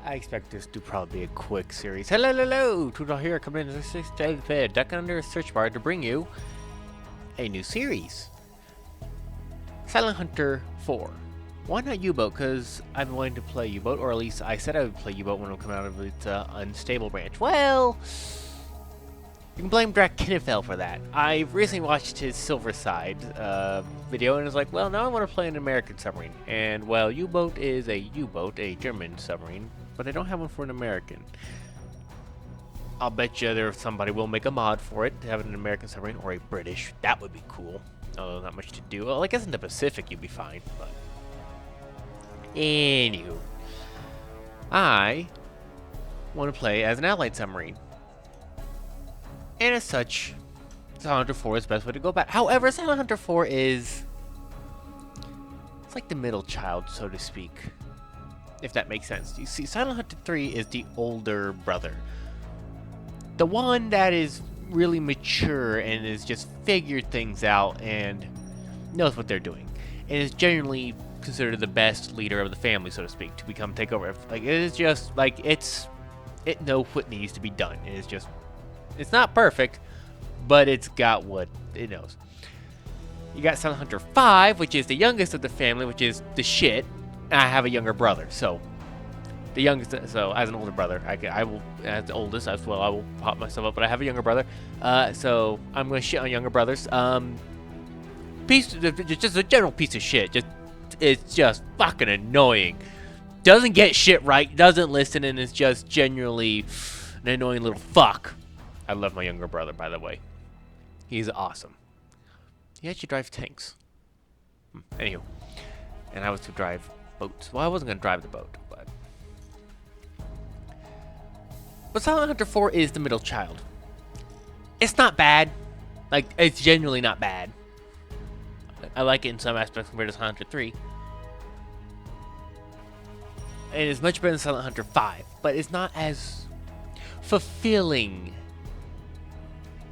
I expect this to probably be a quick series. Hello, Tudor here, coming in the duck under a search bar to bring you a new series. Silent Hunter 4. Why not U-Boat? Because I've been wanting to play U-Boat, or at least I said I would play U-Boat when it would come out of its unstable branch. Well, you can blame Drakkenfell for that. I recently watched his Silver Side video and was like, well, now I want to play an American submarine. And, well, U-Boat is a U-Boat, a German submarine, but I don't have one for an American. I'll bet you somebody will make a mod for it to have an American submarine, or a British. That would be cool. Although not much to do. Well, I guess in the Pacific you'd be fine, but... Anywho. I want to play as an Allied submarine. And as such, Silent Hunter 4 is the best way to go about it. However, Silent Hunter 4 is... It's like the middle child, so to speak. If that makes sense. You see, Silent Hunter 3 is the older brother. The one that is really mature and has just figured things out and knows what they're doing. And is genuinely considered the best leader of the family, so to speak, to take over. Like, it is just, like, it knows what needs to be done. It is just, it's not perfect, but it's got what it knows. You got Silent Hunter 5, which is the youngest of the family, which is the shit. And I have a younger brother, so the youngest, so as an older brother, I will, as the oldest as well, I will pop myself up, but I have a younger brother, so I'm gonna shit on younger brothers. Just a general piece of shit. It's just fucking annoying. Doesn't get shit right, doesn't listen, and is just genuinely an annoying little fuck. I love my younger brother, by the way. He's awesome. He actually drives tanks. Anywho, and I was to drive boats. Well, I wasn't gonna drive the boat, but Silent Hunter 4 is the middle child. It's not bad. Like, it's genuinely not bad. I like it in some aspects compared to Silent Hunter 3. And it's much better than Silent Hunter 5, but it's not as fulfilling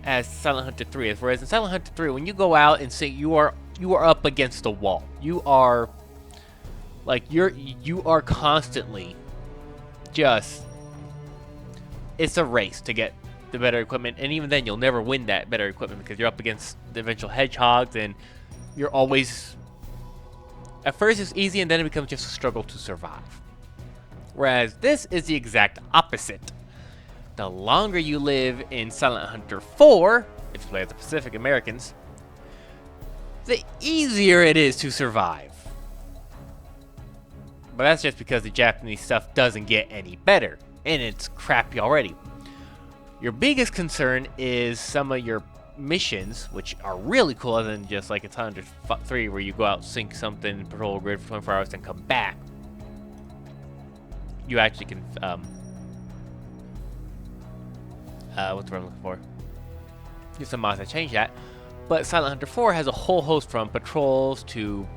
as Silent Hunter 3 is. Whereas in Silent Hunter 3, when you go out and say you are up against a wall. You are constantly just, it's a race to get the better equipment, and even then you'll never win that better equipment because you're up against the eventual hedgehogs, and you're always, at first it's easy and then it becomes just a struggle to survive. Whereas this is the exact opposite. The longer you live in Silent Hunter 4, if you play as the Pacific Americans, the easier it is to survive. But that's just because the Japanese stuff doesn't get any better, and it's crappy already. Your biggest concern is some of your missions, which are really cool, other than just like it's Silent Hunter 3, where you go out, sink something, patrol a grid for 24 hours, then come back. You actually can, what's the word I'm looking for? There's some mods that change that. But Silent Hunter 4 has a whole host, from patrols to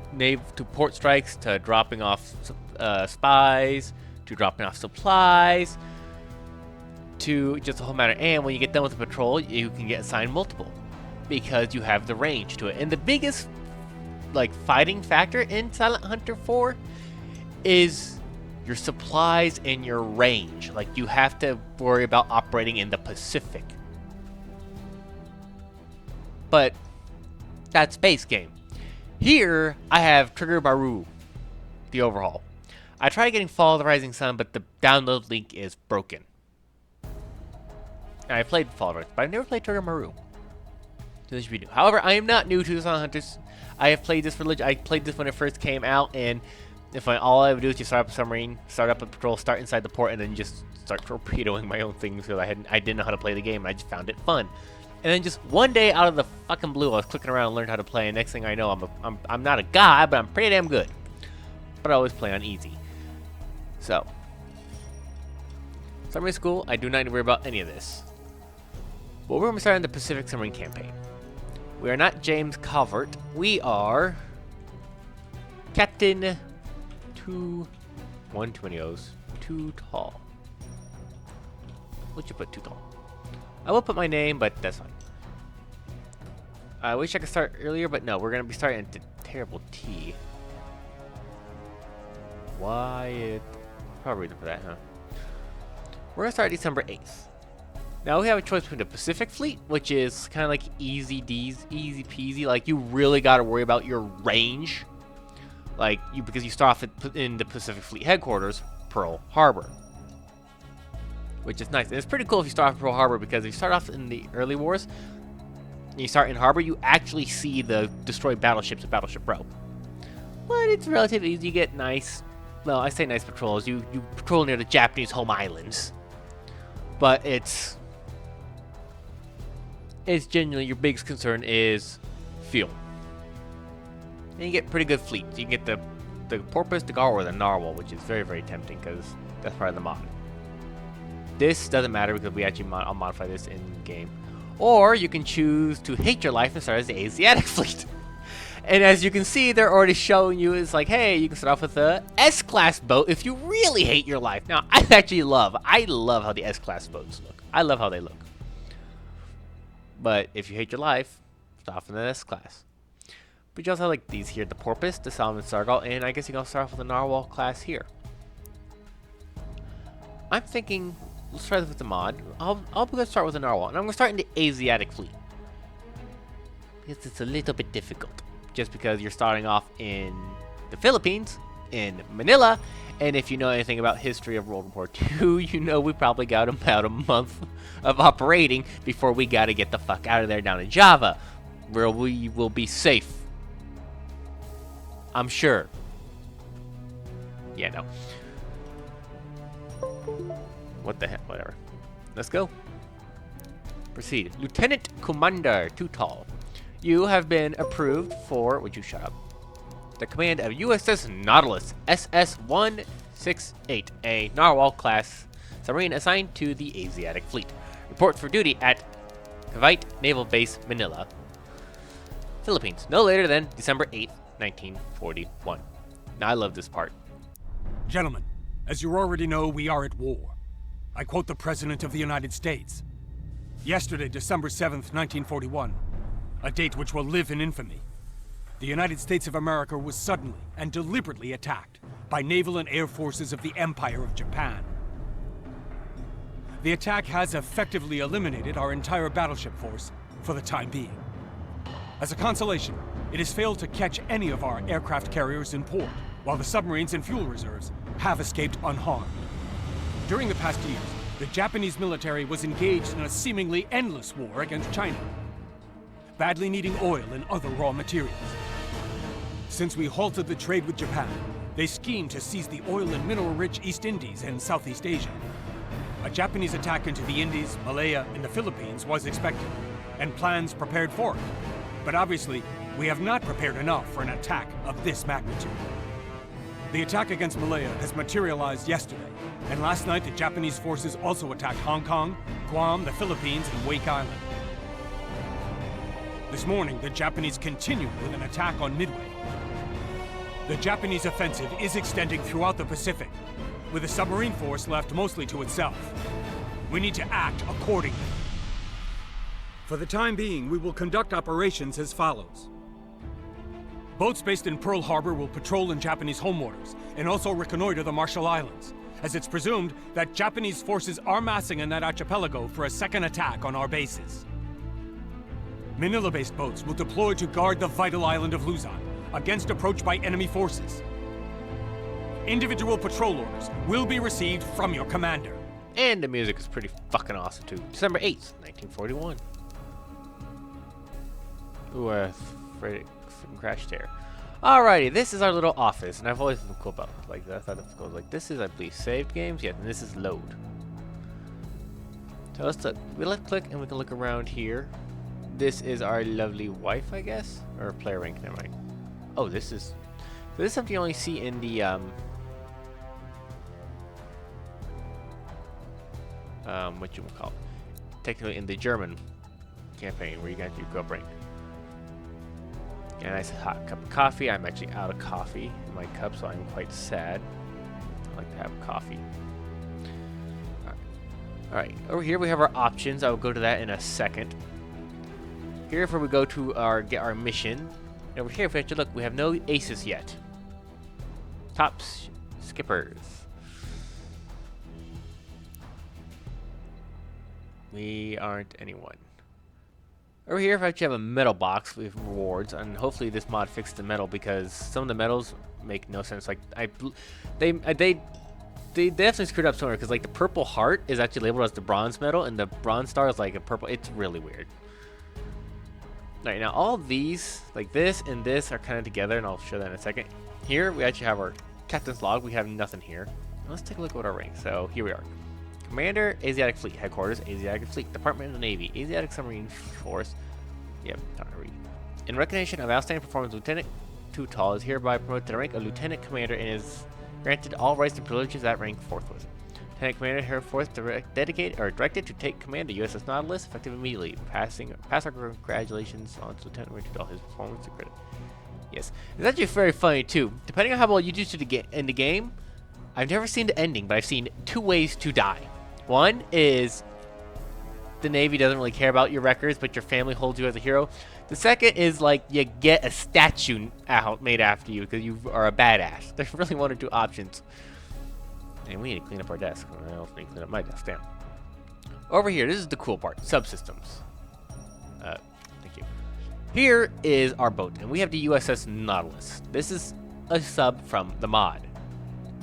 port strikes to dropping off spies to dropping off supplies to just a whole matter. And when you get done with the patrol, you can get assigned multiple because you have the range to it. And the biggest fighting factor in Silent Hunter 4 is your supplies and your range. Like, you have to worry about operating in the Pacific. But that's base game. Here, I have Trigger Baru, the overhaul. I tried getting Fall of the Rising Sun, but the download link is broken. And I played Fall of the Rising, but I've never played Trigger Baru. So this should be new. However, I am not new to the Silent Hunters. I have played this I played this when it first came out, and all I would do is just start up a submarine, start up a patrol, start inside the port, and then just start torpedoing my own things because I didn't know how to play the game, and I just found it fun. And then just one day out of the fucking blue, I was clicking around and learned how to play, and next thing I know, I'm not a god, but I'm pretty damn good. But I always play on easy. So, submarine school, I do not need to worry about any of this. But we're going to be starting the Pacific Submarine Campaign. We are not James Calvert. We are Captain Too Many O's. Too Tall. What'd you put Too Tall? I will put my name, but that's fine. I wish I could start earlier, but no, we're going to be starting at the terrible T. Wyatt. Probably reason for that, huh? We're gonna start December 8th. Now we have a choice between the Pacific Fleet, which is kind of like easy peasy. Like you really got to worry about your range, because you start off in the Pacific Fleet headquarters, Pearl Harbor, which is nice. And it's pretty cool if you start off in Pearl Harbor, because if you start off in the early wars, and you start in Harbor, you actually see the destroyed battleships of Battleship Row. But it's relatively easy. You get nice, well, I say nice patrols. You patrol near the Japanese home islands, but it's genuinely your biggest concern is fuel. And you get pretty good fleets. You can get the Porpoise, the Gar, or the Narwhal, which is very, very tempting because that's part of the mod. This doesn't matter because we actually I'll modify this in game. Or you can choose to hate your life and start as the Asiatic Fleet. And as you can see, they're already showing you, it's like, hey, you can start off with the S-Class boat if you really hate your life. Now, I love how the S-Class boats look. I love how they look. But if you hate your life, start off in the S-Class. But you also have like these here, the Porpoise, the Solomon Sargal, and I guess you can also start off with the Narwhal class here. I'm thinking, let's try this with the mod. I'll go start with the Narwhal, and I'm going to start in the Asiatic Fleet. Because it's a little bit difficult. Just because you're starting off in the Philippines, in Manila, and if you know anything about history of World War II, you know we probably got about a month of operating before we got to get the fuck out of there down in Java, where we will be safe. I'm sure. Yeah, no. What the heck? Whatever. Let's go. Proceed. Lieutenant Commander Tutal. You have been approved for... Would you shut up? The command of USS Nautilus SS-168, a Narwhal class submarine assigned to the Asiatic Fleet. Report for duty at Cavite Naval Base, Manila, Philippines, no later than December 8th, 1941. Now, I love this part. Gentlemen, as you already know, we are at war. I quote the President of the United States. Yesterday, December 7th, 1941, a date which will live in infamy, the United States of America was suddenly and deliberately attacked by naval and air forces of the Empire of Japan. The attack has effectively eliminated our entire battleship force for the time being. As a consolation, it has failed to catch any of our aircraft carriers in port, while the submarines and fuel reserves have escaped unharmed. During the past years, the Japanese military was engaged in a seemingly endless war against China, badly needing oil and other raw materials. Since we halted the trade with Japan, they schemed to seize the oil and mineral-rich East Indies and Southeast Asia. A Japanese attack into the Indies, Malaya, and the Philippines was expected, and plans prepared for it. But obviously, we have not prepared enough for an attack of this magnitude. The attack against Malaya has materialized yesterday, and last night the Japanese forces also attacked Hong Kong, Guam, the Philippines, and Wake Island. This morning, the Japanese continued with an attack on Midway. The Japanese offensive is extending throughout the Pacific, with the submarine force left mostly to itself. We need to act accordingly. For the time being, we will conduct operations as follows. Boats based in Pearl Harbor will patrol in Japanese home waters and also reconnoiter the Marshall Islands, as it's presumed that Japanese forces are massing in that archipelago for a second attack on our bases. Manila-based boats will deploy to guard the vital island of Luzon against approach by enemy forces. Individual patrol orders will be received from your commander. And the music is pretty fucking awesome too. December 8th, 1941. Ooh, afraid it crashed there. Alrighty, this is our little office, and I've always been cool about it. Like, I thought it was cool. Like, this is, I believe, saved games. Yeah, and this is load. So let's look. We left click, and we can look around here. This is our lovely wife, I guess, or player rank. Never mind. Oh, this is. So this is something you only see in the what you call it? Technically in the German campaign where you got your go rank. And a nice hot cup of coffee. I'm actually out of coffee in my cup, so I'm quite sad. I like to have coffee. Alright, over here we have our options. I will go to that in a second. Here, if we go to get our mission. And over here, if we have to look, we have no aces yet. Top skippers. We aren't anyone. Over here, I actually have a metal box with rewards, and hopefully this mod fixed the metal because some of the metals make no sense. Like they definitely screwed up somewhere because like the purple heart is actually labeled as the bronze medal, and the bronze star is like a purple. It's really weird. All right, now all of these, like this and this, are kind of together, and I'll show that in a second. Here we actually have our captain's log. We have nothing here. Let's take a look at our rank. So here we are. Commander, Asiatic Fleet. Headquarters, Asiatic Fleet. Department of the Navy, Asiatic Submarine Force. Yep, not read. In recognition of outstanding performance, Lieutenant Tutal is hereby promoted to the rank of Lieutenant Commander and is granted all rights and privileges that rank forthwith. Lieutenant Commander herewith directed to take command of USS Nautilus effective immediately. Pass our congratulations on to Lieutenant Commander Tutal. His performance is credit. Yes, it's actually very funny too. Depending on how well you do in the game, I've never seen the ending, but I've seen 2 ways to die. One is the Navy doesn't really care about your records, but your family holds you as a hero. The second is like you get a statue made after you because you are a badass. There's really 1 or 2 options. And we need to clean up our desk. I also need to clean up my desk. Damn. Over here, this is the cool part. Subsystems. Thank you. Here is our boat, and we have the USS Nautilus. This is a sub from the mod.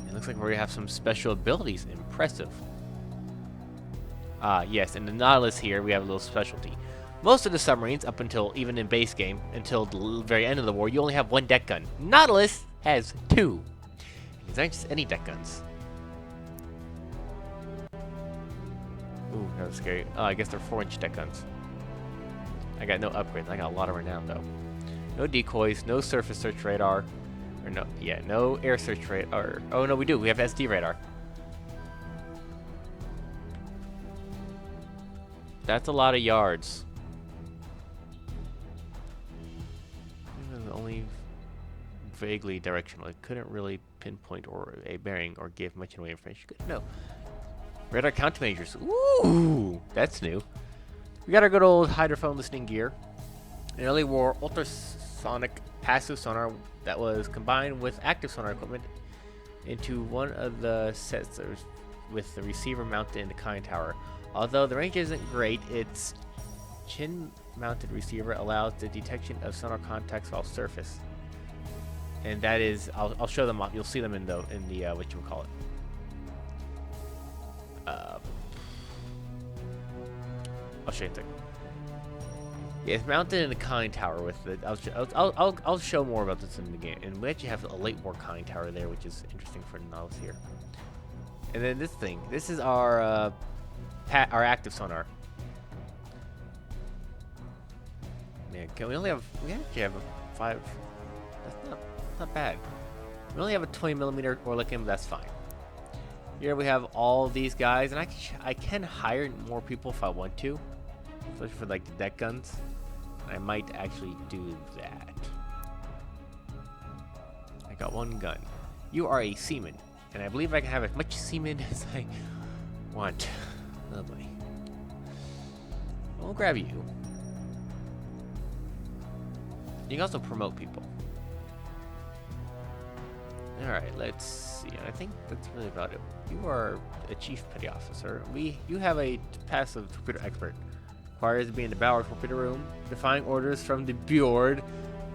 It looks like we're gonna have some special abilities. Impressive. Yes, in the Nautilus here, we have a little specialty. Most of the submarines, up until even in base game, until the very end of the war, you only have 1 deck gun. Nautilus has 2. These aren't just any deck guns. Ooh, that was scary. Oh, I guess they're 4-inch deck guns. I got no upgrades. I got a lot of renown, though. No decoys, no surface search radar. Or no air search radar. Oh, no, we do. We have SD radar. That's a lot of yards. Only vaguely directional. It couldn't really pinpoint or a bearing or give much away information. Good to know. Radar countermeasures. Ooh, that's new. We got our good old hydrophone listening gear. An early war ultrasonic passive sonar that was combined with active sonar equipment into one of the sets with the receiver mounted in the conning tower. Although the range isn't great, its chin-mounted receiver allows the detection of sonar contacts while surface. And that is, I'll show them off. You'll see them in the what you would call it. I'll show you a thing. Yeah, it's mounted in the conning tower with the. I'll show more about this in the game. And we actually have a late war conning tower there, which is interesting for Nautilus here. And then this thing. This is our active sonar. Man, we actually have a 5. That's not bad. We only have a 20mm Oerlikon, but that's fine. Here we have all these guys, and I can hire more people if I want to, especially for like the deck guns. I might actually do that. I got 1 gun. You are a seaman, and I believe I can have as much seaman as I want. Lovely. We'll grab you. You can also promote people. Alright, let's see. I think that's really about it. You are a chief petty officer. You have a passive torpedo expert. Requires to be in the bow or torpedo room. Defying orders from the board.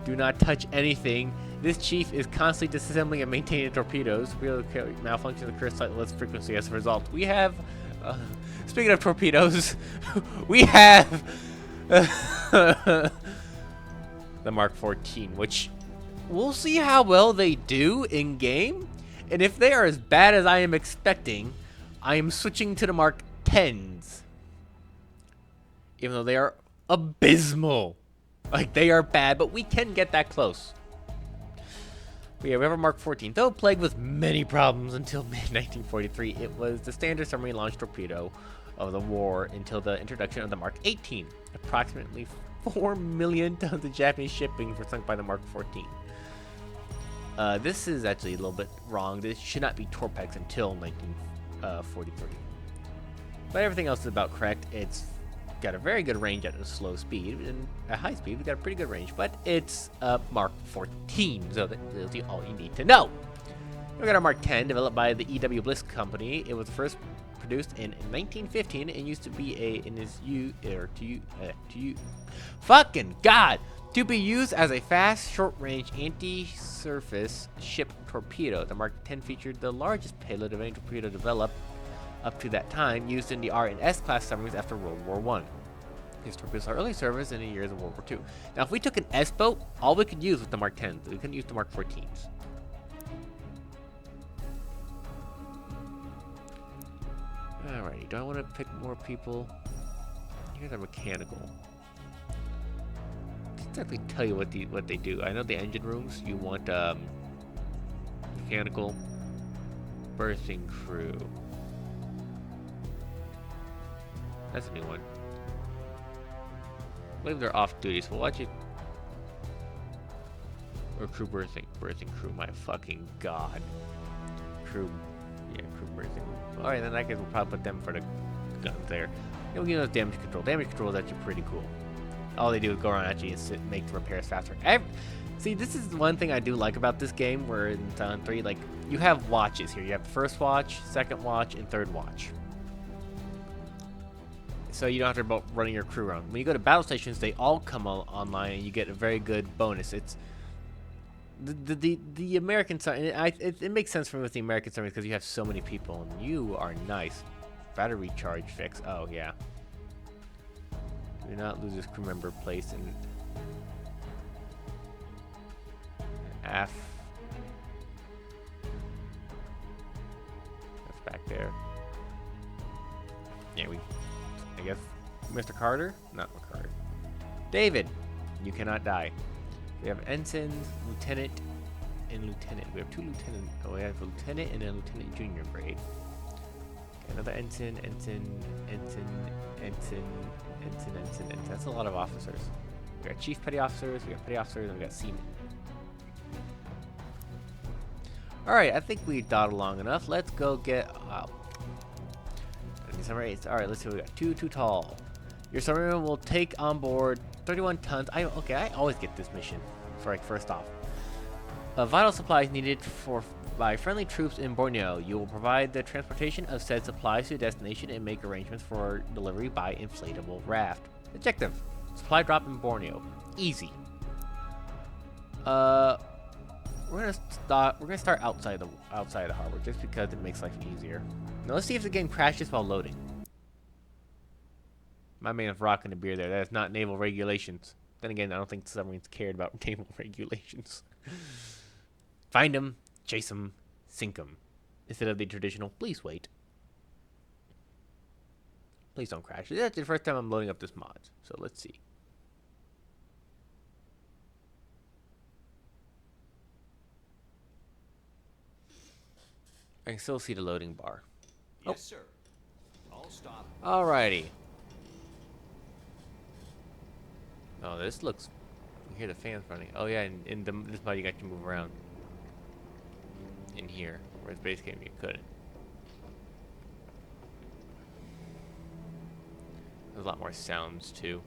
Do not touch anything. This chief is constantly disassembling and maintaining torpedoes. Malfunctions occur slightly less frequently as a result. We have... speaking of torpedoes, we have... the Mark 14, which... we'll see how well they do in game, and if they are as bad as I am expecting, I am switching to the Mark 10s. Even though they are abysmal. Like, they are bad, but we can get that close. But yeah, we have a Mark 14. Though plagued with many problems until mid-1943, it was the standard submarine launched torpedo of the war until the introduction of the Mark 18. Approximately 4 million tons of Japanese shipping were sunk by the Mark 14. This is actually a little bit wrong. This should not be Torpex until 1943. But everything else is about correct. It's got a very good range at a slow speed, and at high speed we got a pretty good range, but it's Mark 14, so that's all you need to know. We got our Mark 10, developed by the E.W. Bliss Company. It was the first produced in 1915 and used to be fucking god, to be used as a fast, short-range anti-surface ship torpedo. The Mark 10 featured the largest payload of any torpedo developed up to that time, used in the R and S class submarines after World War I. These torpedoes saw early service in the years of World War II. Now, if we took an S boat, all we could use was the Mark 10s. We couldn't use the Mark 14s. Alrighty, do I want to pick more people? You guys are mechanical. Let's exactly tell you what they do. I know the engine rooms. You want mechanical, berthing crew. That's a new one. I believe they're off duty, so we'll watch it. Or crew berthing crew. My fucking god. Crew berthing. Alright, then I guess we'll probably put them for the guns there. And we'll give those damage control. Damage control is actually pretty cool. All they do is go around actually and make the repairs faster. See, this is one thing I do like about this game, where in Silent 3, like, you have watches here. You have the first watch, second watch, and third watch. So you don't have to worry about running your crew around. When you go to battle stations, they all come online, and you get a very good bonus. It's the American side. It makes sense for me with the American side because you have so many people, and you are nice. Battery charge fix. Oh yeah. Do not lose this crew member place in F. That's back there. Yeah, I guess Mr. Carter? Not Carter. David, you cannot die. We have ensigns, lieutenant, and lieutenant. We have two lieutenant. Oh, we have a lieutenant and a lieutenant junior grade. Okay, another ensign. That's a lot of officers. We got chief petty officers, we got petty officers, and we got seamen. Alright, I think we dawdled long enough. Let's go get Alright, let's see what we got. Too tall. Your submarine will take on board 31 tons. I always get this mission for first off. Vital supplies needed by friendly troops in Borneo. You will provide the transportation of said supplies to destination and make arrangements for delivery by inflatable raft. Objective: supply drop in Borneo. Easy. We're gonna start outside the harbor just because it makes life easier. Now let's see if the game crashes while loading. My man is rocking the beer there. That is not naval regulations. Then again, I don't think submarines cared about naval regulations. Find them, chase them, sink them. Instead of the traditional, please wait. Please don't crash. That's the first time I'm loading up this mod, so let's see. I can still see the loading bar. Yes, sir. I'll stop. Alrighty. Oh, this looks... You hear the fans running. Oh yeah, in this mod you got to move around. In here, whereas base game you couldn't. There's a lot more sounds too.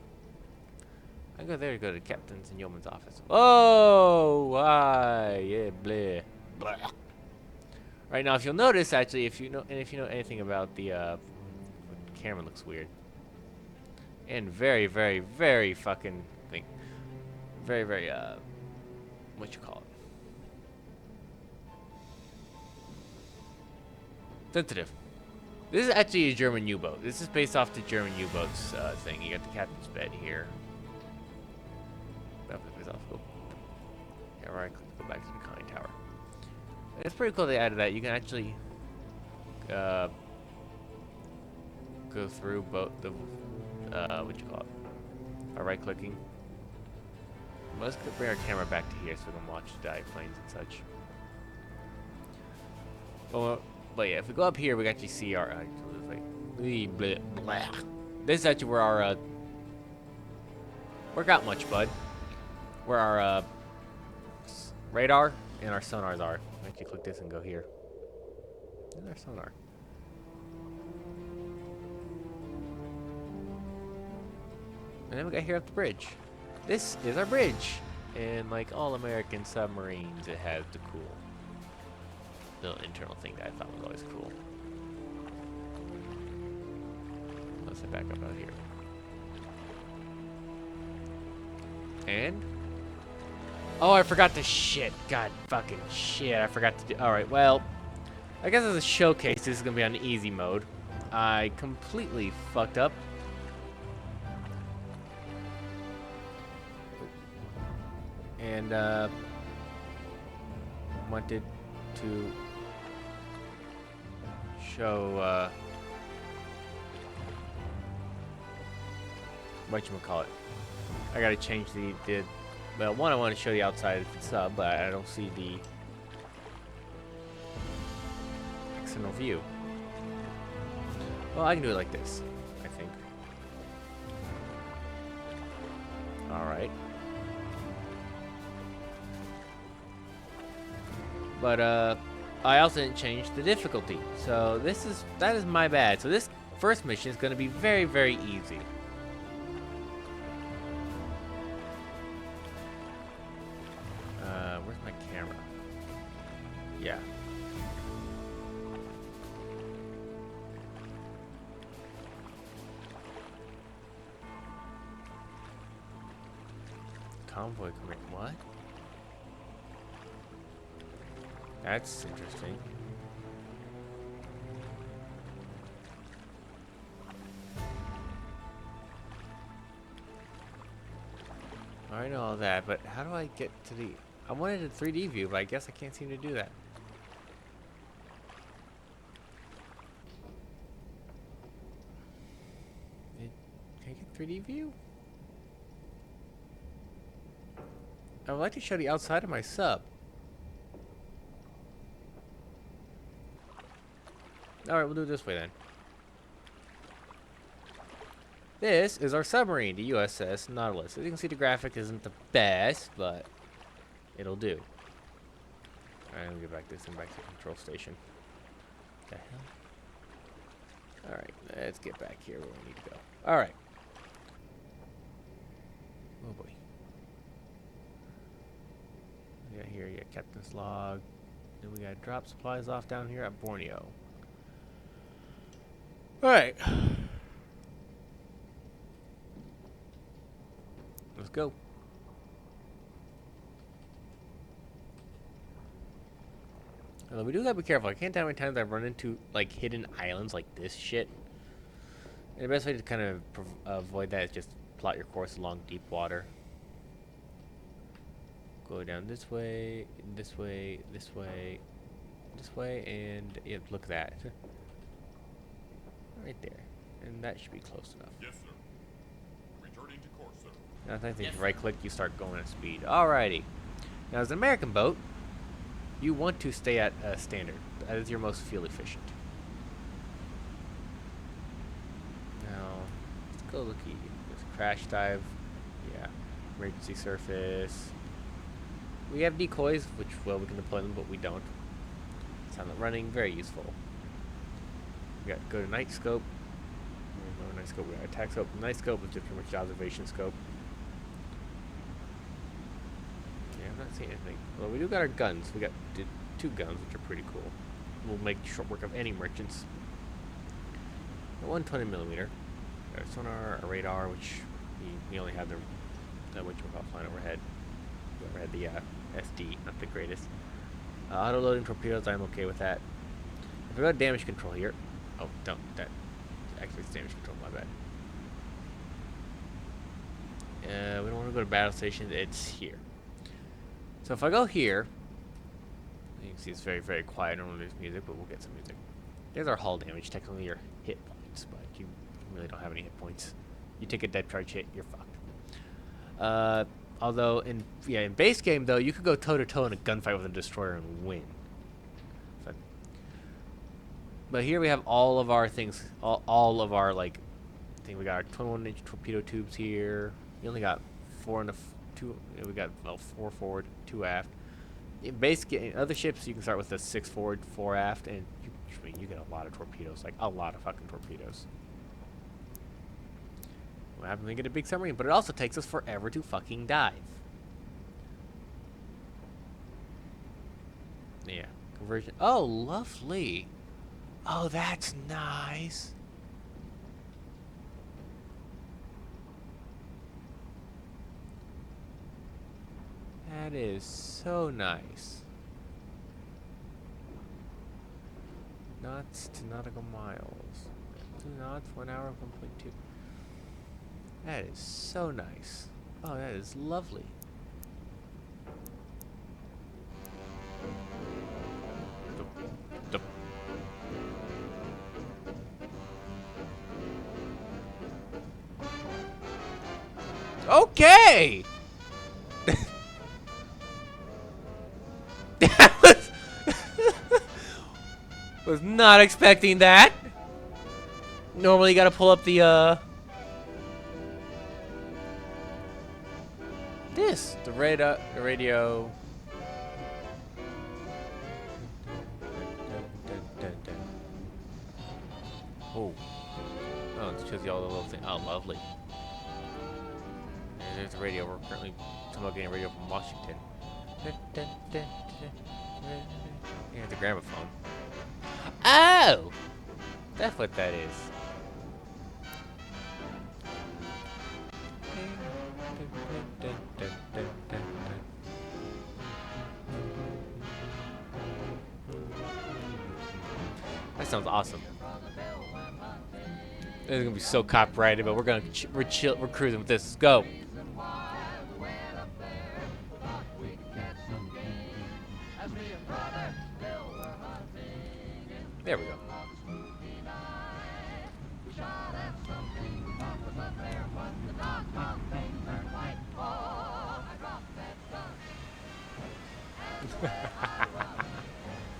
I go there to go to the captain's and yeoman's office. Oh, why? Yeah, bleh. Blah. Right now, if you'll notice, actually, if you know anything about the camera looks weird, and very, very, very fucking very what you call it? Sensitive. This is actually a German U-boat. This is based off the German U-boats thing. You got the captain's bed here. Yeah, right. Go back to the conning tower. It's pretty cool they added that. You can actually go through both the what you call it? By right-clicking. Let's bring our camera back to here so we can watch the dive planes and such. But yeah, if we go up here, we can actually see our. This is actually where our. Work out much, bud. Where our radar and our sonars are. Actually, click this and go here. There's our sonar. And then we got here up the bridge. This is our bridge. And like all American submarines, it has the cool little internal thing that I thought was always cool. let's head back up out here. And? Oh, I forgot to shit. God fucking shit. I forgot to do. Alright, well, I guess as a showcase, this is going to be on easy mode. I completely fucked up. And, wanted to show, whatchamacallit. I gotta change the well, one, I want to show the outside of the sub, but I don't see the external view. Well, I can do it like this, I think. Alright. But, I also didn't change the difficulty. So, that is my bad. So, this first mission is going to be very, very easy. Where's my camera? Yeah. Convoy coming. What? That's interesting. I know all that, but how do I get to the... I wanted a 3D view, but I guess I can't seem to do that. Can I get 3D view? I would like to show the outside of my sub. Alright, we'll do it this way then. This is our submarine, the USS Nautilus. As you can see, the graphic isn't the best, but it'll do. Alright, let me get back to the control station. The hell? Alright, let's get back here where we need to go. Alright. Oh boy. We got here, Captain's log. Then we got drop supplies off down here at Borneo. Alright. Let's go. Although we do gotta be careful. I can't tell how many times I've run into like hidden islands like this shit. And the best way to kind of avoid that is just plot your course along deep water. Go down this way, this way, this way, this way, and yeah, look at that. Right there. And that should be close enough. Yes, sir. Returning to course, sir. Now, I think if you right click, you start going at speed. Alrighty. Now, as an American boat, you want to stay at standard. That is your most fuel efficient. Now, let's go look at this crash dive. Yeah. Emergency surface. We have decoys, which, well, we can deploy them, but we don't. Silent running, very useful. We got go to night scope. No, night scope. We got attack scope. Night scope is just pretty much observation scope. Yeah, I'm not seeing anything. Well, we do got our guns. We got two guns, which are pretty cool. We'll make short work of any merchants. A 120 millimeter. Our sonar, our radar, which we only have the which we're flying overhead. We overhead the SD, not the greatest. Auto loading torpedoes, I'm okay with that. If we go to damage control here. Oh, don't. That actually is damage control, my bad. We don't want to go to battle stations, it's here. So if I go here, you can see it's very, very quiet. I don't want to lose music, but we'll get some music. There's our hull damage, technically your hit points, but you really don't have any hit points. You take a depth charge hit, you're fucked. Although in base game though, you could go toe to toe in a gunfight with a destroyer and win. But here we have all of our things, all of our like, I think we got our 21-inch torpedo tubes here. We only got 4 and two. We got 4 forward, 2 aft. In other ships you can start with a 6 forward, 4 aft, and you get a lot of torpedoes, like a lot of fucking torpedoes. What happens when we get a big submarine? But it also takes us forever to fucking dive. Yeah, conversion. Oh, lovely. Oh, that's nice. is so nice. Knots to nautical miles. 2 knots, 1 hour, 1.2. That is so nice. Oh, that is lovely. Dup, dup. Okay! That was not expecting that. Normally you gotta pull up the the radio. Oh, it shows you all the little things. Oh, lovely. And there's the radio. We're currently somehow getting a radio from Washington. Yeah, it's a gramophone. Oh, that's what that is. That sounds awesome. This is gonna be so copyrighted, but we're cruising with this. Let's go. There we go.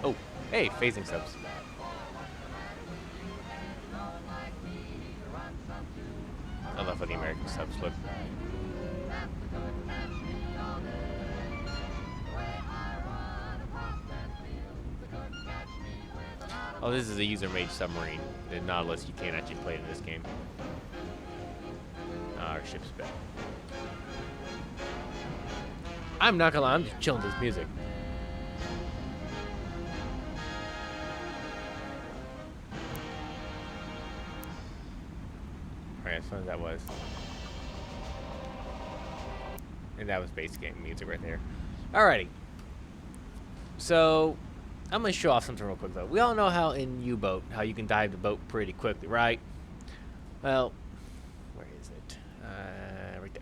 Oh, hey, phasing subs. I love how the American subs look. Oh, this is a user-made submarine. The Nautilus, you can't actually play it in this game. Our ship's back. I'm not gonna lie, I'm just chilling with this music. Alright, as fun as that was. And that was base game music right there. Alrighty. So, I'm going to show off something real quick, though. We all know how in U-Boat, how you can dive the boat pretty quickly, right? Well, where is it? Right there.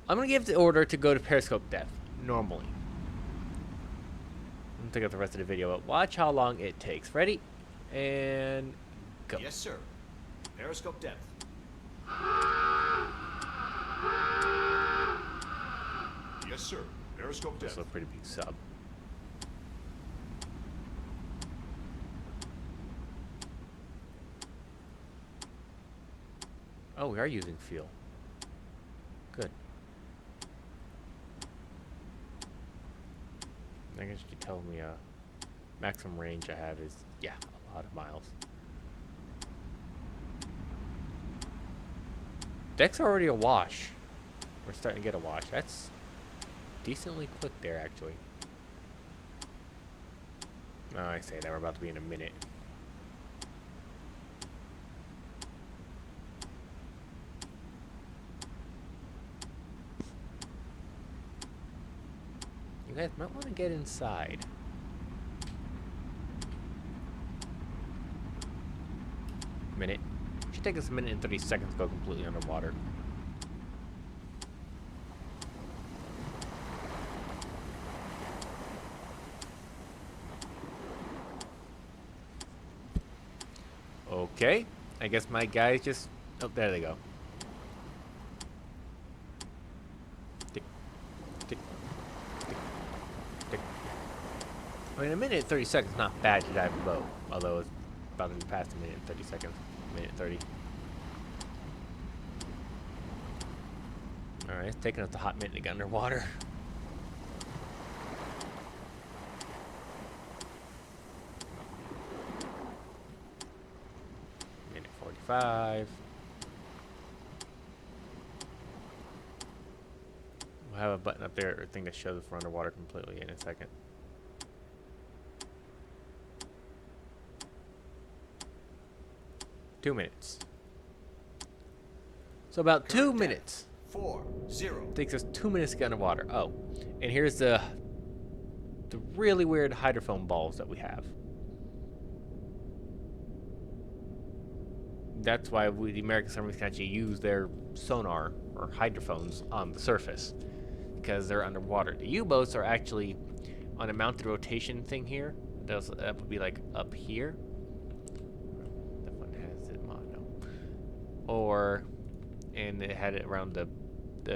I'm going to give the order to go to periscope depth, normally. I'm going to take up the rest of the video, but watch how long it takes. Ready? And go. Yes, sir. Periscope depth. Yes, sir. Periscope This is depth. a pretty big sub. Oh, we are using fuel. Good. I guess you tell me maximum range I have is, yeah, a lot of miles. Deck's already awash. We're starting to get a wash. That's decently quick there, actually. Oh, I say that we're about to be in a minute. You guys might want to get inside. Minute. Should take us a minute and 30 seconds to go completely underwater. Okay. I guess my guys just... Oh, there they go. Tick. Tick. Tick. Tick. I mean, a minute and 30 seconds is not bad to dive a boat. Although it's about to be past a minute and 30 seconds. Minute 30. Alright, it's taking us a hot minute to get underwater. Minute 45. We'll have a button up there, or thing that shows if we're underwater completely in a second. $2 minutes. So about 2 minutes. 4, 0. Takes us 2 minutes to get underwater. Oh, and here's the really weird hydrophone balls that we have. That's why the American submarines can actually use their sonar or hydrophones on the surface, because they're underwater. The U-boats are actually on a mounted rotation thing here. That would be like up here. That one has it, no. Or, and it had it around the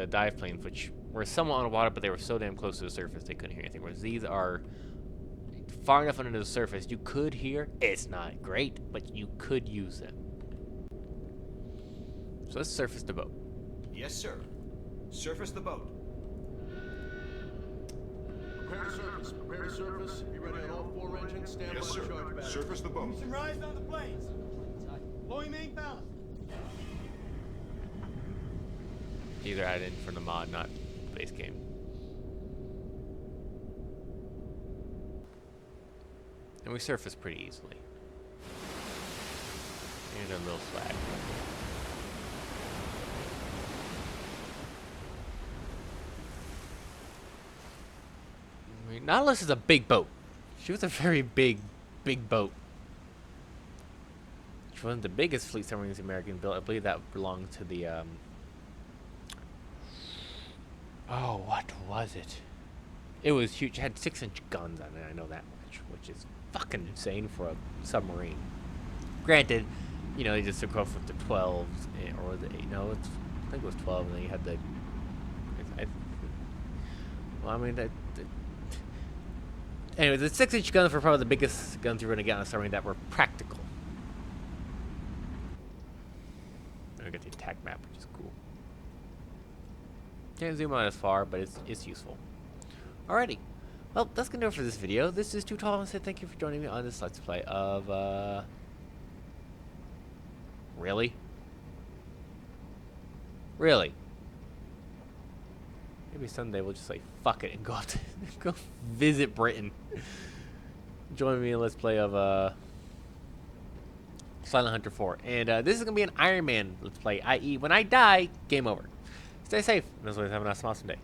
dive planes, which were somewhat on the water, but they were so damn close to the surface they couldn't hear anything. Whereas these are far enough under the surface, you could hear. It's not great, but you could use them. So let's surface the boat. Yes, sir. Surface the boat. Prepare to surface. Prepare to surface. Be ready on all 4 engines. Stand Yes, by sir. the charge battery. Surface the boat. Some rise on the planes. Blowing main ballast. These are added in from the mod, not base game. And we surface pretty easily. Here's our little flag. I mean, Nautilus is a big boat. She was a very big boat. She wasn't the biggest fleet submarines the American built. I believe that belonged to the, oh, what was it? It was huge. It had 6-inch guns on it. I know that much, which is fucking insane for a submarine. Granted, you know, they just took off with the 12s, or the, you know, I think it was 12, and then you had the, well, I mean, anyway, the 6-inch guns were probably the biggest guns you're going to get on a submarine that were practical. And we got the attack map, which is cool. Can't zoom out as far, but it's useful. Alrighty. Well, that's going to do it for this video. This is Too Tall, and said thank you for joining me on this Let's Play of, Really? Really? Maybe someday we'll just say fuck it and go up to go visit Britain. Join me in Let's Play of Silent Hunter 4. And this is gonna be an Iron Man Let's Play, i.e. when I die, game over. Stay safe, and as always, have an awesome day.